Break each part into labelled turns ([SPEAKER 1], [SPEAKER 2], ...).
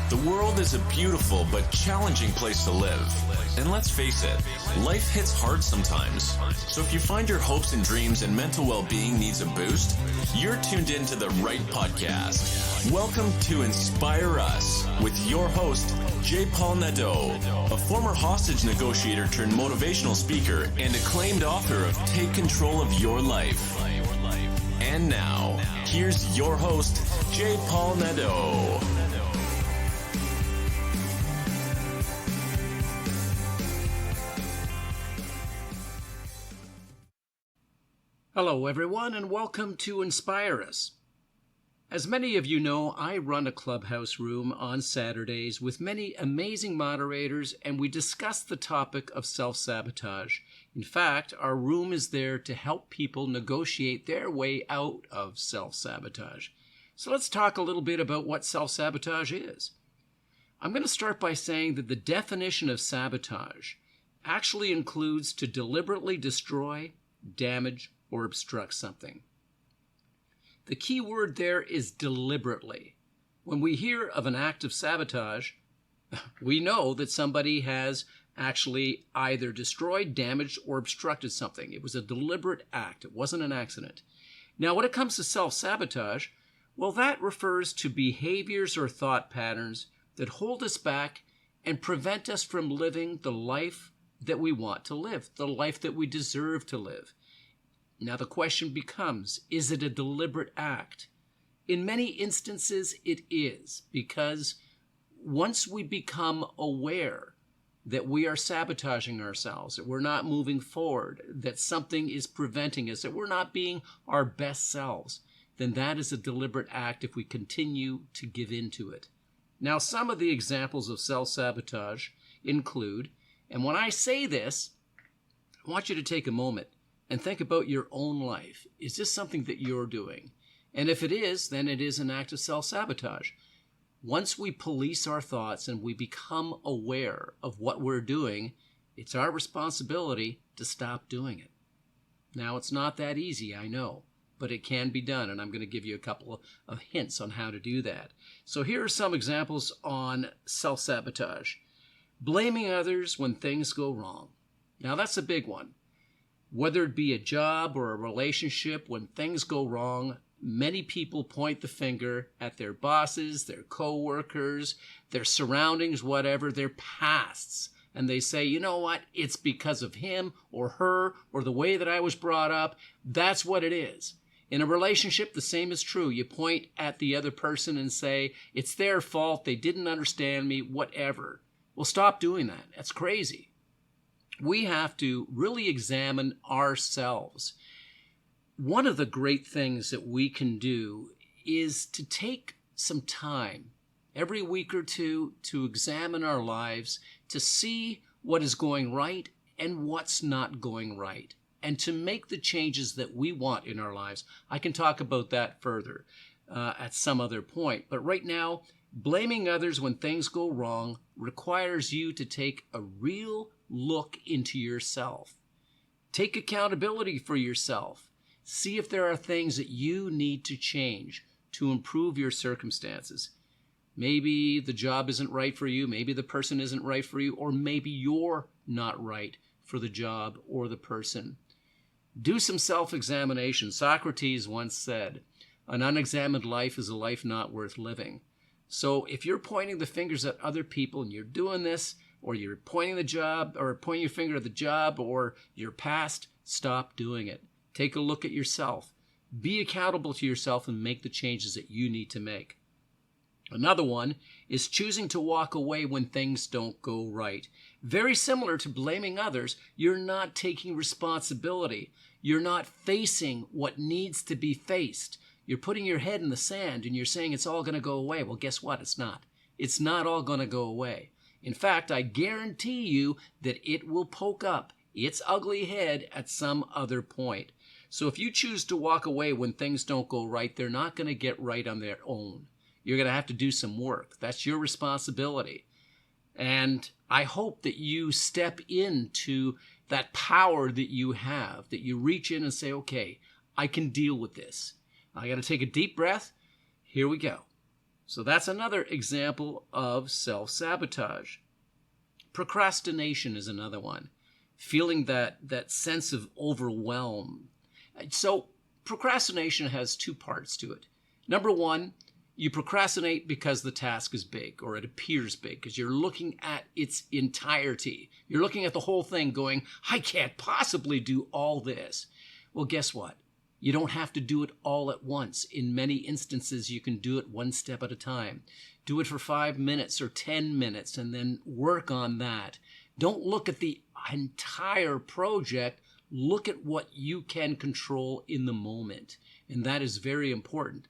[SPEAKER 1] The world is a beautiful but challenging place to live. And let's face it, life hits hard sometimes. So if you find your hopes and dreams and mental well-being needs a boost, you're tuned into the right podcast. Welcome to Inspire Us with your host, J. Paul Nadeau, a former hostage negotiator turned motivational speaker and acclaimed author of Take Control of Your Life. And now, here's your host, J. Paul Nadeau.
[SPEAKER 2] Hello, everyone, and welcome to Inspire Us. As many of you know, I run a clubhouse room on Saturdays with many amazing moderators, and we discuss the topic of self-sabotage. In fact, our room is there to help people negotiate their way out of self-sabotage. So let's talk a little bit about what self-sabotage is. I'm going to start by saying that the definition of sabotage actually includes to deliberately destroy, damage, or obstruct something. The key word there is deliberately. When we hear of an act of sabotage, we know that somebody has actually either destroyed, damaged, or obstructed something. It was a deliberate act. It wasn't an accident. Now, when it comes to self-sabotage, well, that refers to behaviors or thought patterns that hold us back and prevent us from living the life that we want to live, the life that we deserve to live. Now the question becomes, is it a deliberate act? In many instances it is, because once we become aware that we are sabotaging ourselves, that we're not moving forward, that something is preventing us, that we're not being our best selves, then that is a deliberate act if we continue to give in to it. Now some of the examples of self-sabotage include, and when I say this, I want you to take a moment and think about your own life. Is this something that you're doing? And if it is, then it is an act of self-sabotage. Once we police our thoughts and we become aware of what we're doing, it's our responsibility to stop doing it. Now, it's not that easy, I know, but it can be done, and I'm going to give you a couple of hints on how to do that. So here are some examples on self-sabotage. Blaming others when things go wrong. Now, that's a big one. Whether it be a job or a relationship, when things go wrong, many people point the finger at their bosses, their co-workers, their surroundings, whatever, their pasts. And they say, you know what, it's because of him or her or the way that I was brought up. That's what it is. In a relationship, the same is true. You point at the other person and say, it's their fault, they didn't understand me, whatever. Well, stop doing that. That's crazy. We have to really examine ourselves. One of the great things that we can do is to take some time every week or two to examine our lives, to see what is going right and what's not going right, and to make the changes that we want in our lives. I can talk about that further at some other point. But right now, blaming others when things go wrong requires you to take a real look into yourself. Take accountability for yourself. See if there are things that you need to change to improve your circumstances. Maybe the job isn't right for you, maybe the person isn't right for you, or maybe you're not right for the job or the person. Do some self-examination. Socrates once said, an unexamined life is a life not worth living. So if you're pointing the fingers at other people and you're doing this, or you're pointing your finger at the job or your past, stop doing it. Take a look at yourself. Be accountable to yourself and make the changes that you need to make. Another one is choosing to walk away when things don't go right. Very similar to blaming others, you're not taking responsibility. You're not facing what needs to be faced. You're putting your head in the sand and you're saying it's all going to go away. Well, guess what? It's not. It's not all going to go away. In fact, I guarantee you that it will poke up its ugly head at some other point. So if you choose to walk away when things don't go right, they're not going to get right on their own. You're going to have to do some work. That's your responsibility. And I hope that you step into that power that you have, that you reach in and say, okay, I can deal with this. I got to take a deep breath. Here we go. So that's another example of self-sabotage. Procrastination is another one. Feeling that sense of overwhelm. So procrastination has two parts to it. Number one, you procrastinate because the task is big, or it appears big, because you're looking at its entirety. You're looking at the whole thing going, I can't possibly do all this. Well, guess what? You don't have to do it all at once. In many instances, you can do it one step at a time. Do it for 5 minutes or 10 minutes and then work on that. Don't look at the entire project. Look at what you can control in the moment. And that is very important.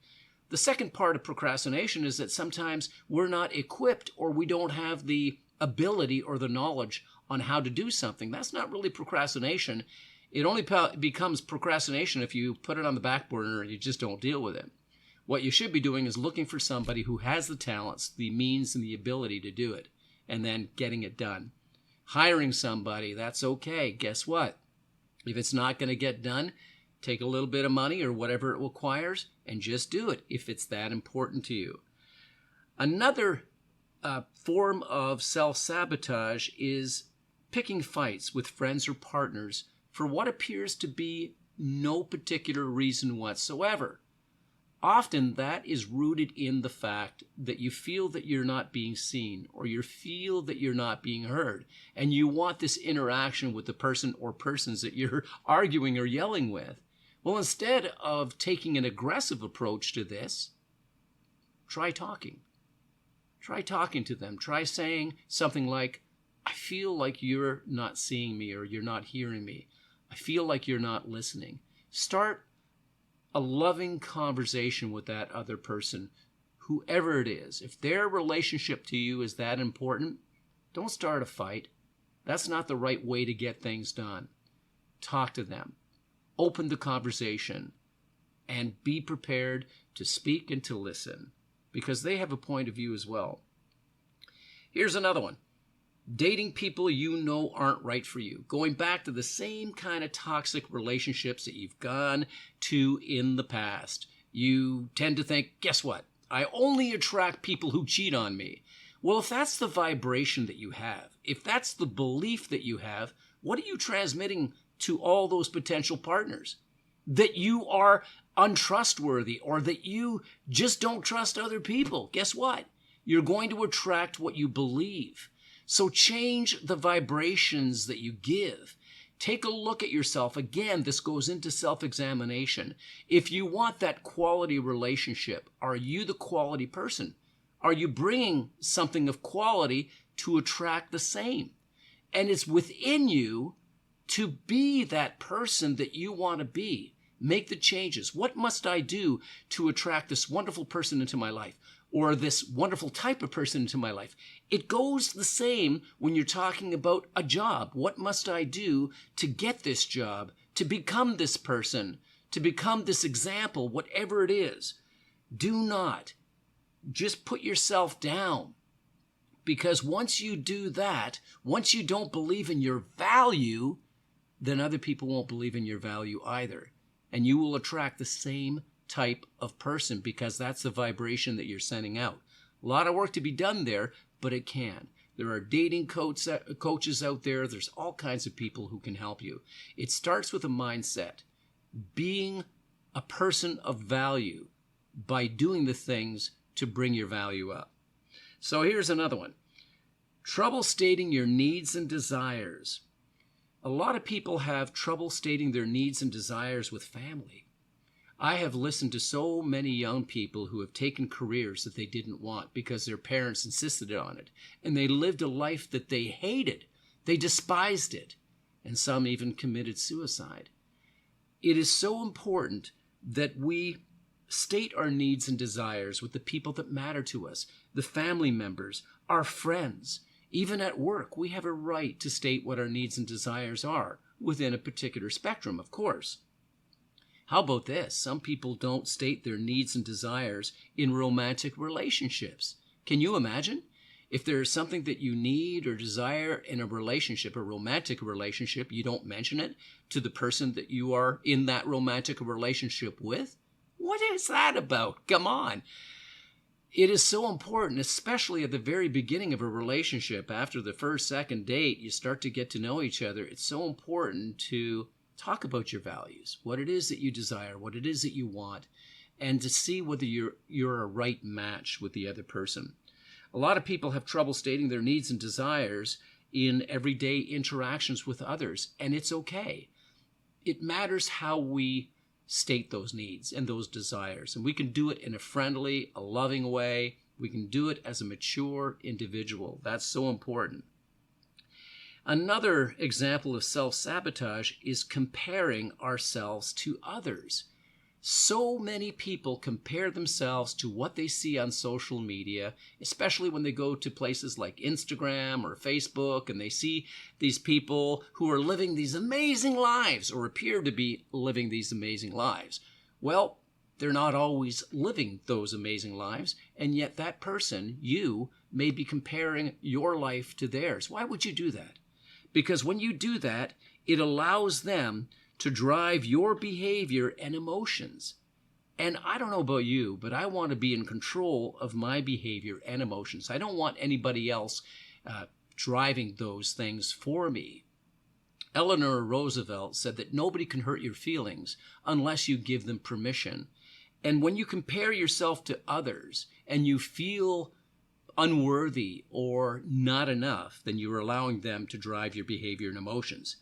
[SPEAKER 2] The second part of procrastination is that sometimes we're not equipped, or we don't have the ability or the knowledge on how to do something. That's not really procrastination. It only becomes procrastination if you put it on the back burner and you just don't deal with it. What you should be doing is looking for somebody who has the talents, the means, and the ability to do it, and then getting it done. Hiring somebody, that's okay. Guess what? If it's not going to get done, take a little bit of money or whatever it requires and just do it if it's that important to you. Another form of self-sabotage is picking fights with friends or partners for what appears to be no particular reason whatsoever. Often that is rooted in the fact that you feel that you're not being seen, or you feel that you're not being heard, and you want this interaction with the person or persons that you're arguing or yelling with. Well, instead of taking an aggressive approach to this, try talking. Try talking to them. Try saying something like, I feel like you're not seeing me, or you're not hearing me. I feel like you're not listening. Start a loving conversation with that other person, whoever it is. If their relationship to you is that important, don't start a fight. That's not the right way to get things done. Talk to them. Open the conversation and be prepared to speak and to listen, because they have a point of view as well. Here's another one. Dating people you know aren't right for you. Going back to the same kind of toxic relationships that you've gone to in the past. You tend to think, guess what? I only attract people who cheat on me. Well, if that's the vibration that you have, if that's the belief that you have, what are you transmitting to all those potential partners? That you are untrustworthy, or that you just don't trust other people. Guess what? You're going to attract what you believe. So change the vibrations that you give. Take a look at yourself. Again, this goes into self-examination. If you want that quality relationship, are you the quality person? Are you bringing something of quality to attract the same? And it's within you to be that person that you want to be. Make the changes. What must I do to attract this wonderful person into my life, or this wonderful type of person into my life? It goes the same when you're talking about a job. What must I do to get this job, to become this person, to become this example, whatever it is? Do not just put yourself down, because once you do that, once you don't believe in your value, then other people won't believe in your value either. And you will attract the same type of person, because that's the vibration that you're sending out. A lot of work to be done there, but it can. There are dating coaches out there. There's all kinds of people who can help you. It starts with a mindset, being a person of value by doing the things to bring your value up. So here's another one. Trouble stating your needs and desires. A lot of people have trouble stating their needs and desires with family. I have listened to so many young people who have taken careers that they didn't want because their parents insisted on it, and they lived a life that they hated. They despised it, and some even committed suicide. It is so important that we state our needs and desires with the people that matter to us, the family members, our friends. Even at work, we have a right to state what our needs and desires are, within a particular spectrum, of course. How about this? Some people don't state their needs and desires in romantic relationships. Can you imagine? If there's something that you need or desire in a relationship, a romantic relationship, you don't mention it to the person that you are in that romantic relationship with? What is that about? Come on. It is so important, especially at the very beginning of a relationship. After the first, second date, you start to get to know each other. It's so important to talk about your values, what it is that you desire, what it is that you want, and to see whether you're a right match with the other person. A lot of people have trouble stating their needs and desires in everyday interactions with others, and it's okay. It matters how we state those needs and those desires, and we can do it in a friendly, a loving way. We can do it as a mature individual. That's so important. Another example of self-sabotage is comparing ourselves to others. So many people compare themselves to what they see on social media, especially when they go to places like Instagram or Facebook and they see these people who are living these amazing lives or appear to be living these amazing lives. Well, they're not always living those amazing lives, and yet that person, you, may be comparing your life to theirs. Why would you do that? Because when you do that, it allows them to drive your behavior and emotions. And I don't know about you, but I want to be in control of my behavior and emotions. I don't want anybody else driving those things for me. Eleanor Roosevelt said that nobody can hurt your feelings unless you give them permission. And when you compare yourself to others and you feel unworthy or not enough, then you're allowing them to drive your behavior and emotions.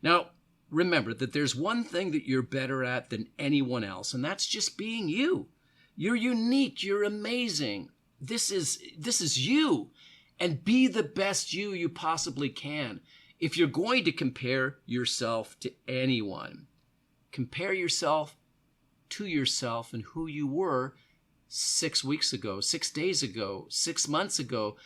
[SPEAKER 2] Now, remember that there's one thing that you're better at than anyone else, and that's just being you. You're unique. You're amazing. This is you. And be the best you possibly can. If you're going to compare yourself to anyone, compare yourself to yourself and who you were 6 weeks ago, 6 days ago, 6 months ago,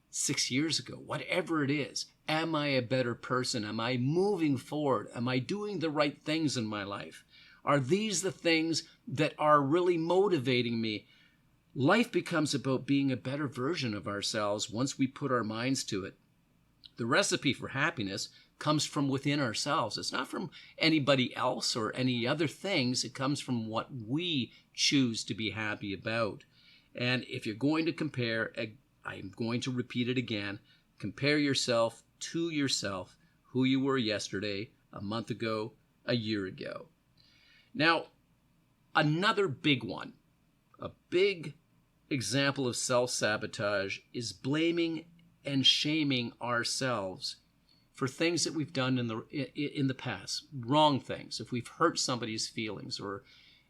[SPEAKER 2] 6 years ago, whatever it is. Am I a better person? Am I moving forward? Am I doing the right things in my life? Are these the things that are really motivating me? Life becomes about being a better version of ourselves once we put our minds to it. The recipe for happiness comes from within ourselves. It's not from anybody else or any other things. It comes from what we choose to be happy about. And if you're going to compare, I'm going to repeat it again, compare yourself to yourself, who you were yesterday, a month ago, a year ago. Now, another big one, a big example of self-sabotage is blaming and shaming ourselves for things that we've done in the past, wrong things. If we've hurt somebody's feelings or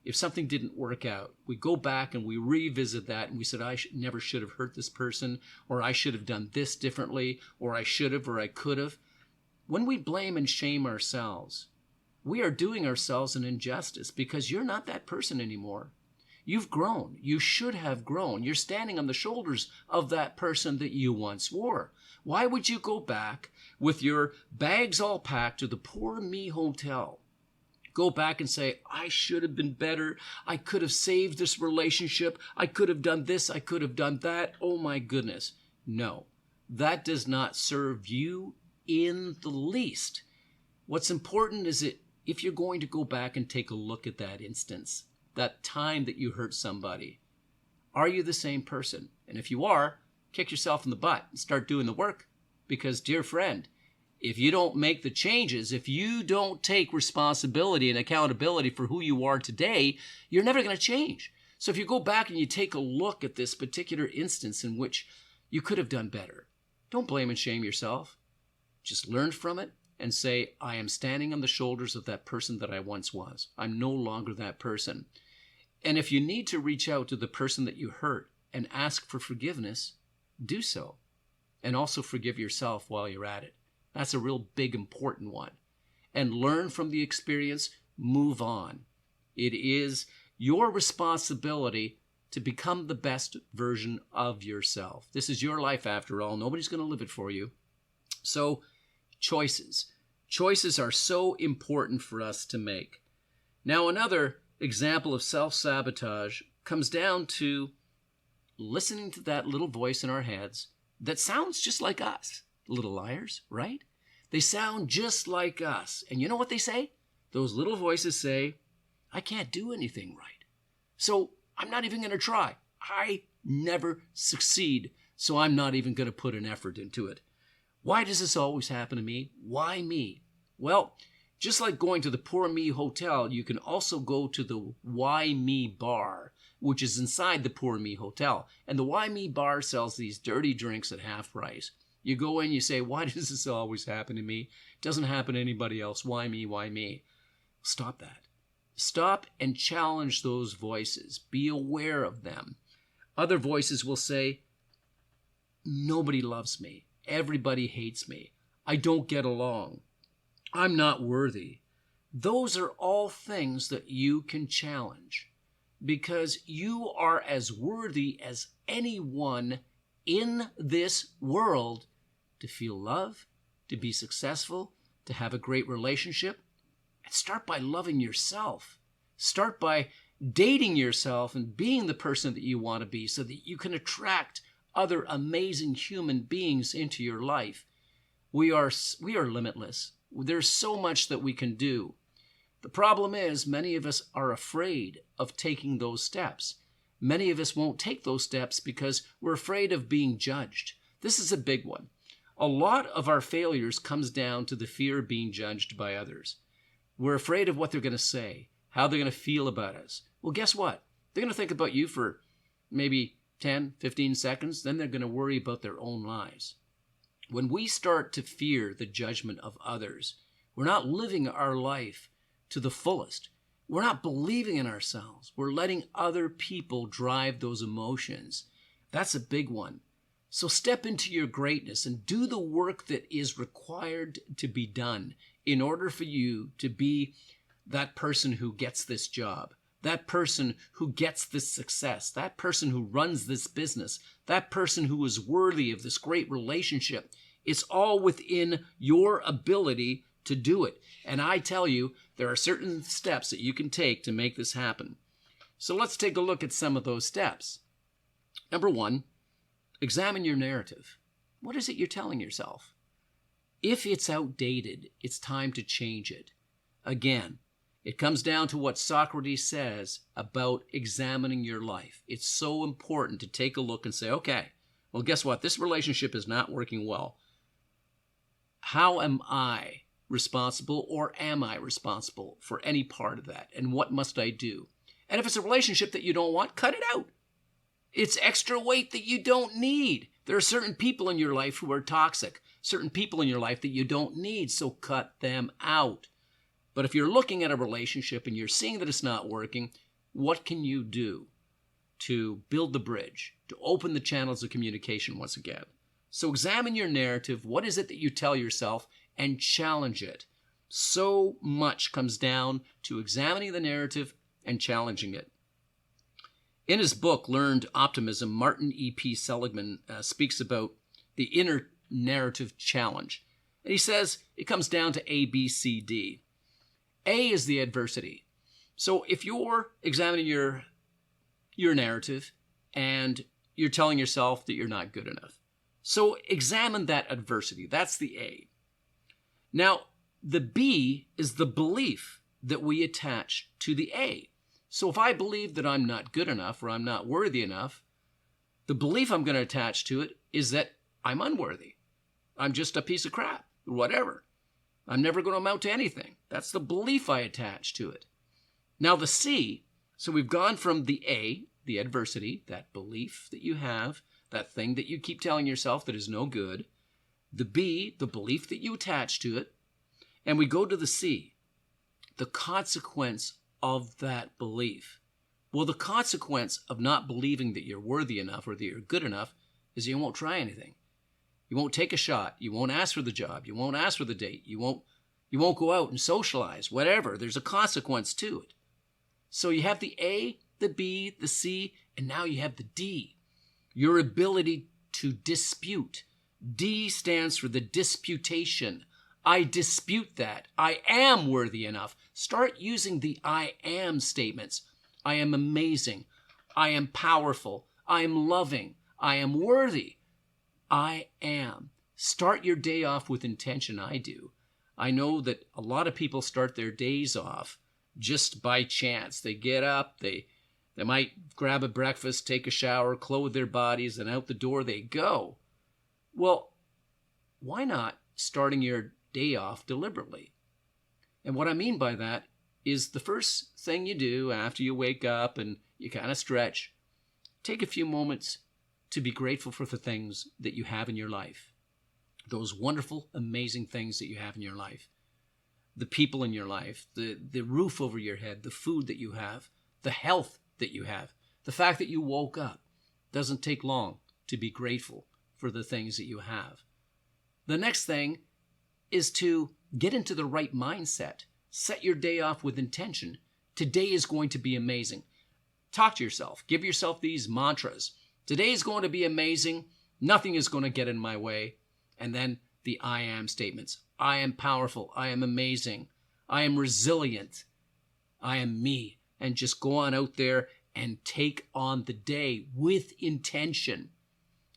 [SPEAKER 2] if something didn't work out, we go back and we revisit that and we said, never should have hurt this person, or I should have done this differently, or I should have, or I could have. When we blame and shame ourselves, we are doing ourselves an injustice because you're not that person anymore. You've grown. You should have grown. You're standing on the shoulders of that person that you once were. Why would you go back with your bags all packed to the Poor Me Hotel? Go back and say, I should have been better. I could have saved this relationship. I could have done this. I could have done that. Oh my goodness. No, that does not serve you in the least. What's important is that if you're going to go back and take a look at that instance, that time that you hurt somebody, are you the same person? And if you are, kick yourself in the butt and start doing the work. Because, dear friend, if you don't make the changes, if you don't take responsibility and accountability for who you are today, you're never going to change. So if you go back and you take a look at this particular instance in which you could have done better, don't blame and shame yourself. Just learn from it and say, I am standing on the shoulders of that person that I once was. I'm no longer that person. And if you need to reach out to the person that you hurt and ask for forgiveness, do so. And also forgive yourself while you're at it. That's a real big, important one. And learn from the experience, move on. It is your responsibility to become the best version of yourself. This is your life after all. Nobody's going to live it for you. So, choices. Choices are so important for us to make. Now, another example of self-sabotage comes down to listening to that little voice in our heads that sounds just like us. Little liars, right? They sound just like us. And you know what they say? Those little voices say, I can't do anything right. So I'm not even going to try. I never succeed, so I'm not even going to put an effort into it. Why does this always happen to me? Why me? Well, just like going to the Poor Me Hotel, you can also go to the Why Me Bar, which is inside the Poor Me Hotel. And the Why Me Bar sells these dirty drinks at half price. You go in, you say, why does this always happen to me? It doesn't happen to anybody else. Why me? Why me? Stop that. Stop and challenge those voices. Be aware of them. Other voices will say, nobody loves me. Everybody hates me. I don't get along. I'm not worthy. Those are all things that you can challenge because you are as worthy as anyone in this world to feel love, to be successful, to have a great relationship. And start by loving yourself. Start by dating yourself and being the person that you want to be so that you can attract other amazing human beings into your life. We are limitless. There's so much that we can do. The problem is many of us are afraid of taking those steps. Many of us won't take those steps because we're afraid of being judged. This is a big one. A lot of our failures comes down to the fear of being judged by others. We're afraid of what they're going to say, how they're going to feel about us. Well, guess what? They're going to think about you for maybe 10, 15 seconds, then they're going to worry about their own lives. When we start to fear the judgment of others, we're not living our life to the fullest. We're not believing in ourselves. We're letting other people drive those emotions. That's a big one. So step into your greatness and do the work that is required to be done in order for you to be that person who gets this job, that person who gets this success, that person who runs this business, that person who is worthy of this great relationship. It's all within your ability to do it. And I tell you, there are certain steps that you can take to make this happen. So let's take a look at some of those steps. Number one, examine your narrative. What is it you're telling yourself? If it's outdated, it's time to change it. Again, it comes down to what Socrates says about examining your life. It's so important to take a look and say, okay, well, guess what? This relationship is not working well. How am I responsible, or am I responsible for any part of that? And what must I do? And if it's a relationship that you don't want, cut it out. It's extra weight that you don't need. There are certain people in your life who are toxic, certain people in your life that you don't need, so cut them out. But if you're looking at a relationship and you're seeing that it's not working, what can you do to build the bridge, to open the channels of communication once again? So examine your narrative. What is it that you tell yourself? And challenge it. So much comes down to examining the narrative and challenging it. In his book, Learned Optimism, Martin E.P. Seligman speaks about the inner narrative challenge. And he says it comes down to A, B, C, D. A is the adversity. So if you're examining your narrative and you're telling yourself that you're not good enough, so examine that adversity. That's the A. Now, the B is the belief that we attach to the A. So if I believe that I'm not good enough or I'm not worthy enough, the belief I'm going to attach to it is that I'm unworthy. I'm just a piece of crap, or whatever. I'm never going to amount to anything. That's the belief I attach to it. Now the C, so we've gone from the A, the adversity, that belief that you have, that thing that you keep telling yourself that is no good. The B, the belief that you attach to it. And we go to the C, the consequence of that belief. Well, the consequence of not believing that you're worthy enough or that you're good enough is you won't try anything. You won't take a shot. You won't ask for the job. You won't ask for the date. You won't go out and socialize, whatever. There's a consequence to it. So you have the A, the B, the C, and now you have the D. Your ability to dispute. D stands for the disputation. I dispute that. I am worthy enough. Start using the I am statements. I am amazing. I am powerful. I am loving. I am worthy. I am. Start your day off with intention. I do. I know that a lot of people start their days off just by chance. They get up, they They might grab a breakfast, take a shower, clothe their bodies, and out the door they go. Well, why not starting your day off deliberately? And what I mean by that is the first thing you do after you wake up and you kind of stretch, take a few moments to be grateful for the things that you have in your life. Those wonderful, amazing things that you have in your life. The people in your life, the roof over your head, the food that you have, the health that you have, the fact that you woke up. Doesn't take long to be grateful for the things that you have. The next thing is to get into the right mindset. Set your day off with intention. Today is going to be amazing. Talk to yourself. Give yourself these mantras. Today is going to be amazing. Nothing is going to get in my way. And then the I am statements. I am powerful. I am amazing. I am resilient. I am me. And just go on out there and take on the day with intention.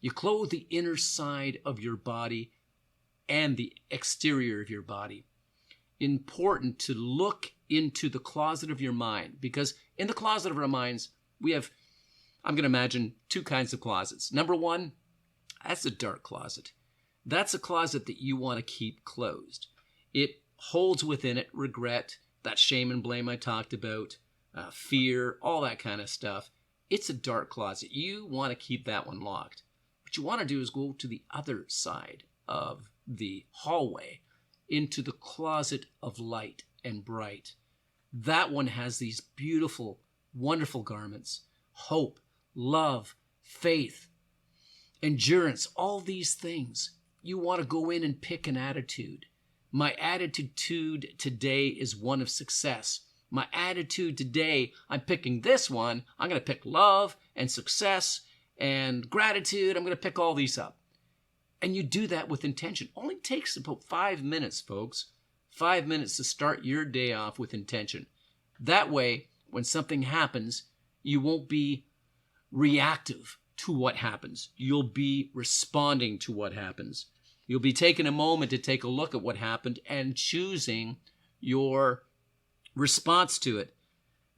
[SPEAKER 2] You clothe the inner side of your body and the exterior of your body. Important to look into the closet of your mind, because in the closet of our minds, we have, I'm going to imagine, two kinds of closets. Number one, that's a dark closet. That's a closet that you want to keep closed. It holds within it regret, that shame and blame I talked about, fear, all that kind of stuff. It's a dark closet. You want to keep that one locked. What you want to do is go to the other side of the hallway into the closet of light and bright. That one has these beautiful, wonderful garments: hope, love, faith, endurance, all these things. You want to go in and pick an attitude. My attitude today is one of success. My attitude today, I'm picking this one. I'm going to pick love and success and gratitude. I'm going to pick all these up. And you do that with intention. Only takes about 5 minutes, folks. 5 minutes to start your day off with intention. That way, when something happens, you won't be reactive to what happens. You'll be responding to what happens. You'll be taking a moment to take a look at what happened and choosing your response to it.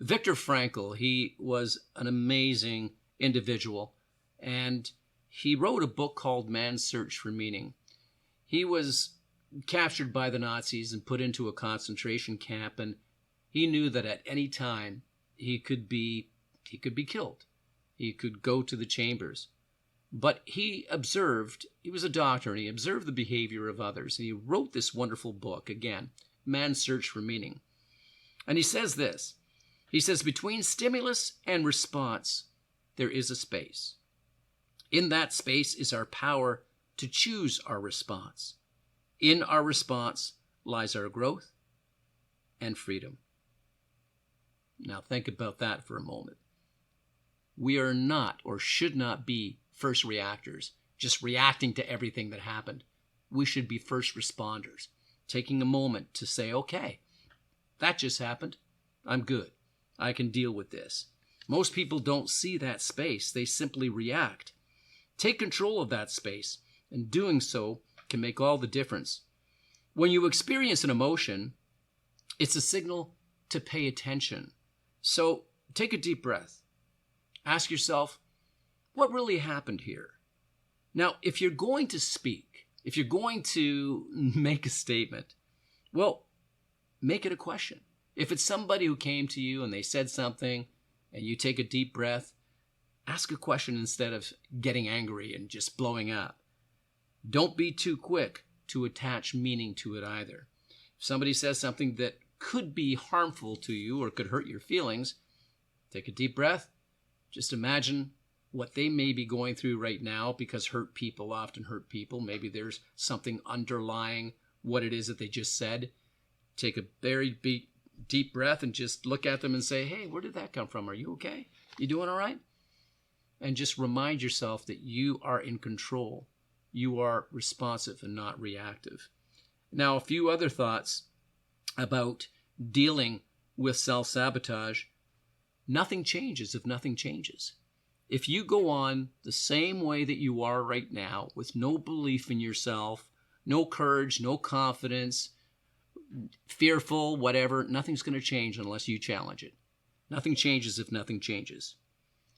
[SPEAKER 2] Viktor Frankl, he was an amazing individual, and he wrote a book called Man's Search for Meaning. He was captured by the Nazis and put into a concentration camp, and he knew that at any time he could be killed. He could go to the chambers. But he was a doctor, and he observed the behavior of others, and he wrote this wonderful book, again, Man's Search for Meaning. And he says this. He says, between stimulus and response, there is a space. In that space is our power to choose our response. In our response lies our growth and freedom. Now think about that for a moment. We are not, or should not be, first reactors, just reacting to everything that happened. We should be first responders, taking a moment to say, okay, that just happened. I'm good. I can deal with this. Most people don't see that space. They simply react. Take control of that space, and doing so can make all the difference. When you experience an emotion, it's a signal to pay attention. So take a deep breath. Ask yourself, what really happened here? Now, if you're going to speak, if you're going to make a statement, well, make it a question. If it's somebody who came to you and they said something and you take a deep breath, ask a question instead of getting angry and just blowing up. Don't be too quick to attach meaning to it either. If somebody says something that could be harmful to you or could hurt your feelings, take a deep breath. Just imagine what they may be going through right now, because hurt people often hurt people. Maybe there's something underlying what it is that they just said. Take a very deep breath and just look at them and say, hey, where did that come from? Are you okay? You doing all right? And just remind yourself that you are in control. You are responsive and not reactive. Now, a few other thoughts about dealing with self-sabotage. Nothing changes if nothing changes. If you go on the same way that you are right now, with no belief in yourself, no courage, no confidence, fearful, whatever, nothing's going to change unless you challenge it. Nothing changes if nothing changes.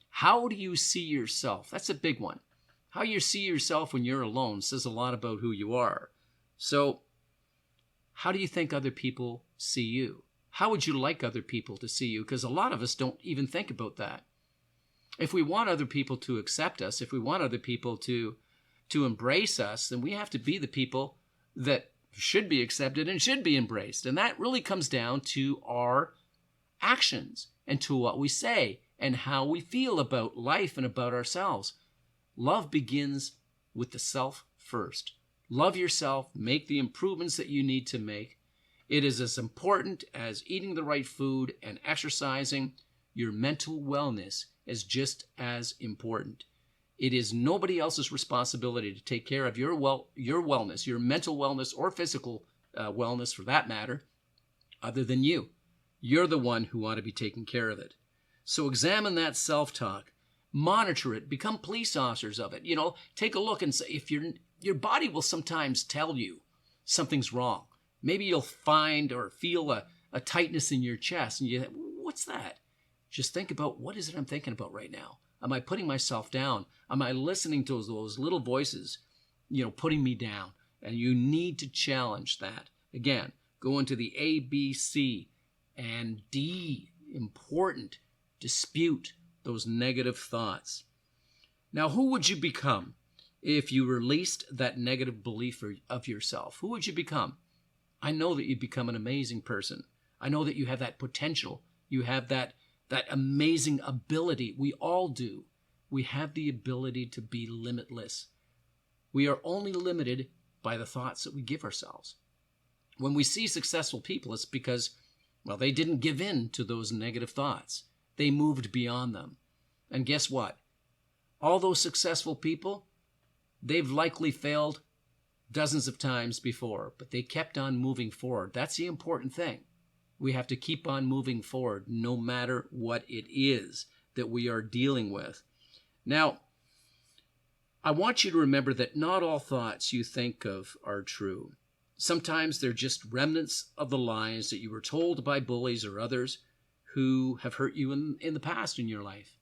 [SPEAKER 2] How do you see yourself? That's a big one. How you see yourself when you're alone says a lot about who you are. So, how do you think other people see you? How would you like other people to see you? Because a lot of us don't even think about that. If we want other people to accept us, if we want other people to embrace us, then we have to be the people that should be accepted and should be embraced. And that really comes down to our actions and to what we say and how we feel about life and about ourselves. Love begins with the self first. Love yourself, make the improvements that you need to make. It is as important as eating the right food and exercising. Your mental wellness is just as important. It is nobody else's responsibility to take care of your wellness, your mental wellness or physical wellness for that matter, other than you. You're the one who ought to be taking care of it. So examine that self-talk, monitor it, become police officers of it. Take a look and say, if your body will sometimes tell you something's wrong. Maybe you'll find or feel a tightness in your chest and you think, what's that? Just think about, what is it I'm thinking about right now? Am I putting myself down? Am I listening to those little voices, putting me down? And you need to challenge that. Again, go into the A, B, C, and D, important, dispute those negative thoughts. Now, who would you become if you released that negative belief of yourself? Who would you become? I know that you'd become an amazing person. I know that you have that potential. You have that amazing ability. We all do. We have the ability to be limitless. We are only limited by the thoughts that we give ourselves. When we see successful people, it's because, they didn't give in to those negative thoughts. They moved beyond them. And guess what? All those successful people, they've likely failed dozens of times before, but they kept on moving forward. That's the important thing. We have to keep on moving forward no matter what it is that we are dealing with. Now, I want you to remember that not all thoughts you think of are true. Sometimes they're just remnants of the lies that you were told by bullies or others who have hurt you in the past in your life.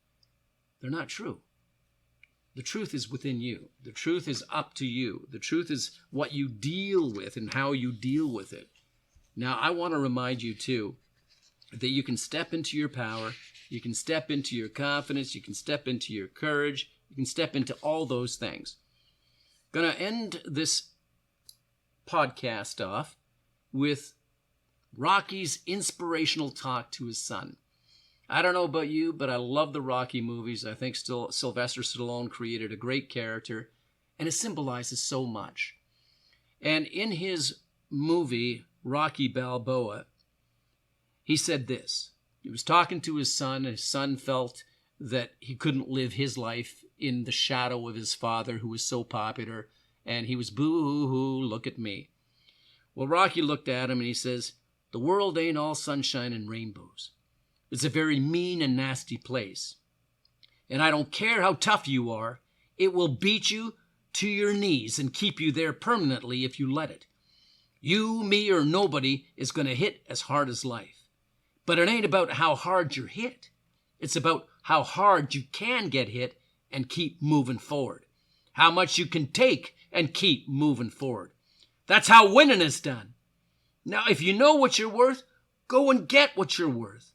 [SPEAKER 2] They're not true. The truth is within you. The truth is up to you. The truth is what you deal with and how you deal with it. Now, I want to remind you, too, that you can step into your power. You can step into your confidence. You can step into your courage. You can step into all those things. Going to end this podcast off with Rocky's inspirational talk to his son. I don't know about you, but I love the Rocky movies. I think Sylvester Stallone created a great character, and it symbolizes so much. And in his movie, Rocky Balboa, he said this. He was talking to his son, and his son felt that he couldn't live his life in the shadow of his father, who was so popular, and he was boo-hoo, look at me. Well, Rocky looked at him, and he says, the world ain't all sunshine and rainbows. It's a very mean and nasty place. And I don't care how tough you are, it will beat you to your knees and keep you there permanently if you let it. You, me, or nobody is going to hit as hard as life. But it ain't about how hard you're hit. It's about how hard you can get hit and keep moving forward. How much you can take and keep moving forward. That's how winning is done. Now, if you know what you're worth, go and get what you're worth.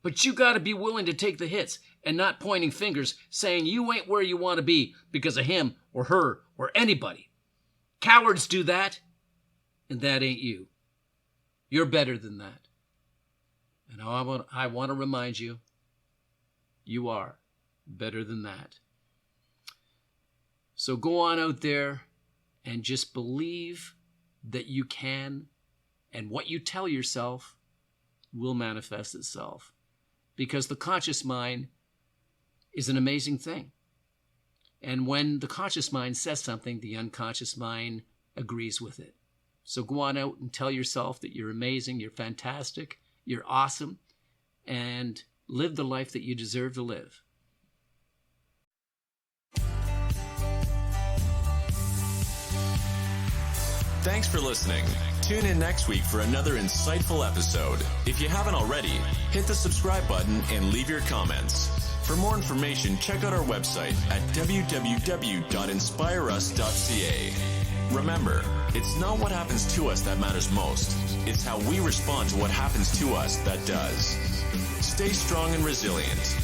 [SPEAKER 2] But you got to be willing to take the hits and not pointing fingers saying you ain't where you want to be because of him or her or anybody. Cowards do that, and that ain't you. You're better than that. And I want to remind you, you are better than that. So go on out there and just believe that you can, and what you tell yourself will manifest itself. Because the conscious mind is an amazing thing. And when the conscious mind says something, the unconscious mind agrees with it. So go on out and tell yourself that you're amazing, you're fantastic, you're awesome, and live the life that you deserve to live.
[SPEAKER 1] Thanks for listening Tune in next week for another insightful episode. If you haven't already, hit the subscribe button and leave your comments. For more information, check out our website at www.inspireus.ca. Remember, it's not what happens to us that matters most. It's how we respond to what happens to us that does. Stay strong and resilient.